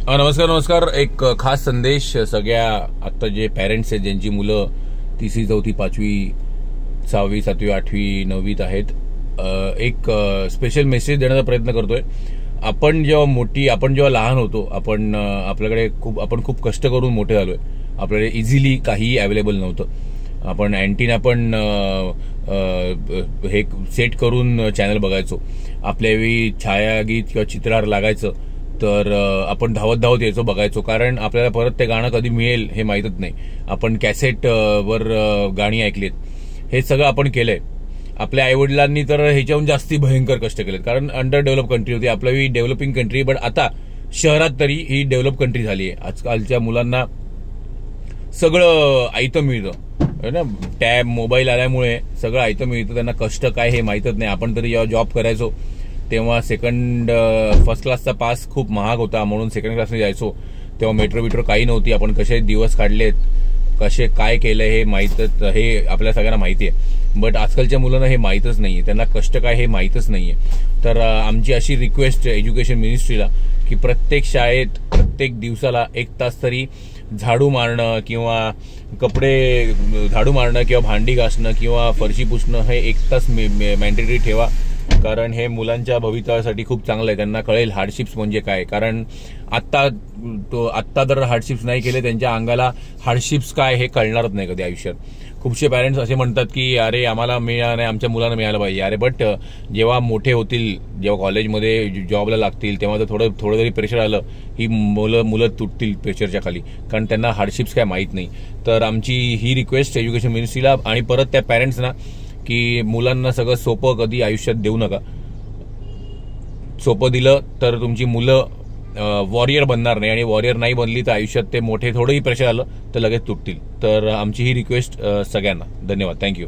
नमस्कार. एक खास संदेश सगळ्या आता जे पेरेंट्स आहेत ज्यांची मुलं 3री 4थी 5वी 6वी 7वी 8वी 9वीत आहेत. एक स्पेशल मेसेज देण्याचा प्रयत्न करतोय. आपण जेव्हा लहान होतो आपण खूप कष्ट करून मोठे झालोय. आपल्याकडे इझिली काही अवेलेबल नव्हतं. आपण अँटिना पण हे सेट करून चॅनल बघायचो. आपल्यावेळी छायागीत किंवा चित्रहार लागायचं तर आपण धावत यायचो बघायचो, कारण आपल्याला परत ते गाणं कधी मिळेल हे माहीतच नाही. आपण कॅसेट वर गाणी ऐकलीत. हे सगळं आपण केलंय. आपल्या आईवडिलांनी तर ह्याच्याहून जास्ती भयंकर कष्ट केलेत, कारण अंडर डेव्हलप कंट्री होती. आपली डेव्हलपिंग कंट्री, बट आता शहरात तरी ही डेव्हलप कंट्री झाली आहे. आजकालच्या मुलांना सगळं आयतं मिळतं ना. टॅब मोबाईल आल्यामुळे सगळं आयतं मिळतं. त्यांना कष्ट काय हे माहीतच नाही. आपण तरी जेव्हा जॉब करायचो तेव्हा फर्स्ट क्लासचा पास खूप महाग होता, म्हणून सेकंड क्लासने जायचो. तेव्हा मेट्रो काही नव्हती. आपण कसे दिवस काढलेत, कसे काय केलंय हे माहीतच, हे आपल्या सगळ्यांना माहिती आहे. बट आजकालच्या मुलांना हे माहीतच नाहीये. त्यांना कष्ट काय हे माहीतच नाहीये. तर आमची अशी रिक्वेस्ट एज्युकेशन मिनिस्ट्रीला की प्रत्येक शाळेत प्रत्येक दिवसाला 1 तास तरी झाडू मारणं किंवा कपडे झाडू मारणं किंवा भांडी घासणं किंवा फरशी पुसणं हे 1 तास मॅन्डेटरी ठेवा. कारण हे मुलांच्या भवितव्यासाठी खूप चांगलं आहे. त्यांना कळेल हार्डशिप्स म्हणजे काय. कारण आत्ता जर हार्डशिप्स नाही केले त्यांच्या अंगाला हार्डशिप्स काय हे कळणारच नाही कधी आयुष्यात. खूपशे पॅरेंट्स असे म्हणतात की अरे आम्हाला मिळालं नाही, आमच्या मुलांना मिळालं पाहिजे. अरे बट जेव्हा मोठे होतील, जेव्हा कॉलेजमध्ये जॉबला लागतील तेव्हा तर थोडं जरी प्रेशर आलं ही मुलं तुटतील प्रेशरच्या खाली, कारण त्यांना हार्डशिप्स काय माहीत नाही. तर आमची ही रिक्वेस्ट एज्युकेशन मिनिस्ट्रीला आणि परत त्या पॅरेंट्सना की मुलांना सगळं सोपं कधी आयुष्यात देऊ नका. सोपं दिलं तर तुमची मुलं वॉरियर बनणार नाही, आणि वॉरियर नाही बनली तर आयुष्यात ते मोठे थोडंही प्रेशर आलं तर लगेच तुटतील. तर आमची ही रिक्वेस्ट सगळ्यांना. धन्यवाद. थँक्यू.